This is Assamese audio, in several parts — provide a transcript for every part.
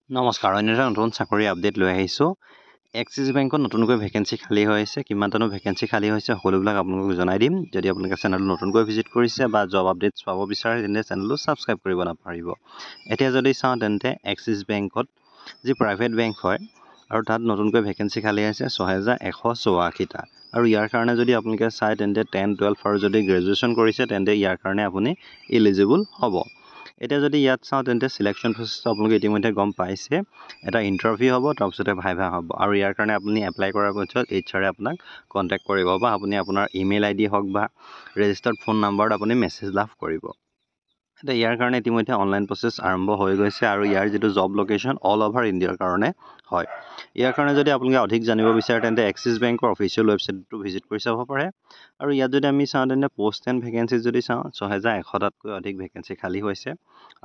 নমস্কাৰ, অন্য এটা নতুন চাকৰি আপডেট লৈ আহিছোঁ। এক্সিছ বেংকত নতুনকৈ ভেকেঞ্চি খালী হৈছে। কিমানটানো ভেকেঞ্চি খালী হৈছে সকলোবিলাক আপোনালোকক জনাই দিম। যদি আপোনালোকে চেনেলটো নতুনকৈ ভিজিট কৰিছে বা জব আপডেটছ পাব বিচাৰে তেন্তে চেনেলটো ছাবস্ক্ৰাইব কৰিব নাপাহৰিব। এতিয়া যদি চাওঁ তেন্তে এক্সিছ বেংকত যি প্ৰাইভেট বেংক হয় আৰু তাত নতুনকৈ ভেকেঞ্চি খালী আছে 6184টা। আৰু ইয়াৰ কাৰণে যদি আপোনালোকে চায় তেন্তে 10, 12 আৰু যদি গ্ৰেজুৱেশ্যন কৰিছে তেন্তে ইয়াৰ কাৰণে আপুনি ইলিজিবল হ'ব। এতিয়া যদি ইয়াত চাওঁ তেন্তে চিলেকশ্যন প্ৰচেছটো আপোনালোকে ইতিমধ্যে গম পাইছে। এটা ইণ্টাৰভিউ হ'ব, তাৰপিছতে ভাইভা হ'ব আৰু ইয়াৰ কাৰণে আপুনি এপ্লাই কৰাৰ পাছত HR আপোনাক কণ্টেক্ট কৰিব বা আপুনি আপোনাৰ ইমেইল ID হওক বা ৰেজিষ্টাৰ্ড ফোন নাম্বাৰত আপুনি মেছেজ লাভ কৰিব। এতিয়া ইয়াৰ কাৰণে ইতিমধ্যে অনলাইন প্ৰচেছ আৰম্ভ হৈ গৈছে আৰু ইয়াৰ যিটো জব লোকেশ্যন অল অভাৰ ইণ্ডিয়াৰ কাৰণে হয়। ইয়াৰ কাৰণে যদি আপোনালোকে অধিক জানিব বিচাৰে তেন্তে এক্সিছ বেংকৰ অফিচিয়েল ৱেবছাইটটো ভিজিট কৰি চাব পাৰে। আৰু ইয়াত যদি আমি চাওঁ তেন্তে পোষ্ট এণ্ড ভেকেঞ্চি যদি চাওঁ 6100টাতকৈ অধিক ভেকেঞ্চি খালী হৈছে।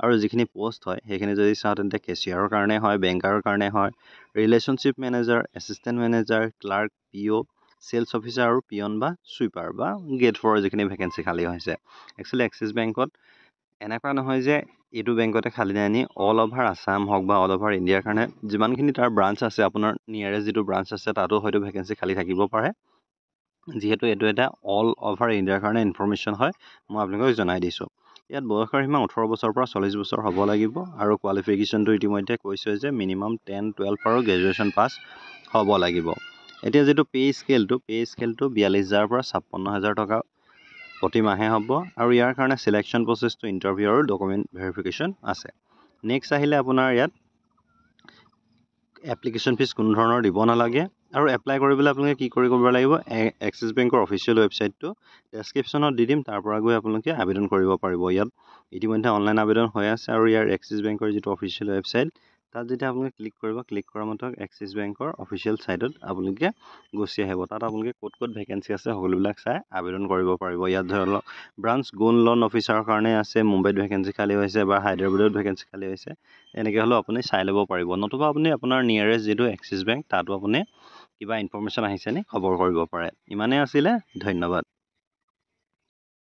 আৰু যিখিনি পোষ্ট হয় সেইখিনি যদি চাওঁ তেন্তে কেচিয়াৰৰ কাৰণে হয়, বেংকাৰৰ কাৰণে হয়, relationship manager, assistant manager, clerk, PO, sales officer আৰু পিয়ন বা চুইপাৰ বা গেট ফ'ৰৰ যিখিনি ভেকেঞ্চি খালী হৈছে। একচুৱেলি এক্সিছ বেংকত এনেকুৱা নহয় যে এইটো বেংকতে খালী নাই, নি অল অভাৰ আছাম হওক বা অল অভাৰ ইণ্ডিয়াৰ কাৰণে যিমানখিনি তাৰ ব্ৰাঞ্চ আছে, আপোনাৰ নিয়াৰেষ্ট যিটো ব্ৰাঞ্চ আছে তাতো হয়তো ভেকেঞ্চি খালী থাকিব পাৰে। যিহেতু এইটো এটা অল অভাৰ ইণ্ডিয়াৰ কাৰণে ইনফৰ্মেশ্যন হয়, মই আপোনালোকক জনাই দিছোঁ। ইয়াত বয়সৰ সীমা 18 বছৰৰ পৰা 40 বছৰ হ'ব লাগিব আৰু কোৱালিফিকেশ্যনটো ইতিমধ্যে কৈছে যে মিনিমাম 10, 12 আৰু গ্ৰেজুৱেশ্যন পাছ হ'ব লাগিব। এতিয়া যিটো পে' স্কেলটো 42,000 পৰা 56,000 টকা প্ৰতি মাহে হ'ব আৰু ইয়াৰ কাৰণে চিলেকশ্যন প্ৰচেছটো ইণ্টাৰভিউ আৰু ডকুমেণ্ট ভেৰিফিকেশ্যন আছে। নেক্সট আহিলে আপোনাৰ ইয়াত এপ্লিকেশ্যন ফিজ কোনো ধৰণৰ দিব নালাগে আৰু এপ্লাই কৰিবলৈ আপোনালোকে কি কৰিব লাগিব, এক্সিছ বেংকৰ অফিচিয়েল ৱেবছাইটটো ডেছক্ৰিপশ্যনত দি দিম, তাৰ পৰা গৈ আপোনালোকে আবেদন কৰিব পাৰিব। ইয়াত ইতিমধ্যে অনলাইন আবেদন হৈ আছে আৰু ইয়াৰ এক্সিছ বেংকৰ যিটো অফিচিয়েল ৱেবছাইট তাত যেতিয়া আপোনালোকে ক্লিক কৰিব, ক্লিক কৰা মাত্ৰক এক্সিছ বেংকৰ অফিচিয়েল ছাইটত আপোনালোকে গুচি আহিব। তাত আপোনালোকে ক'ত ক'ত ভেকেঞ্চি আছে সকলোবিলাক চাই আবেদন কৰিব পাৰিব। ইয়াত ধৰি লওক ব্ৰাঞ্চ গোল্ড লোন অফিচাৰৰ কাৰণে আছে, মুম্বাইত ভেকেঞ্চি খালী হৈছে বা হায়দৰাবাদত ভেকেঞ্চি খালী হৈছে, এনেকৈ হ'লেও আপুনি চাই ল'ব পাৰিব। নতুবা আপুনি আপোনাৰ নিয়াৰেষ্ট যিটো এক্সিছ বেংক তাতো আপুনি কিবা ইনফৰ্মেশ্যন আহিছে নি খবৰ কৰিব পাৰে। ইমানেই আছিলে, ধন্যবাদ।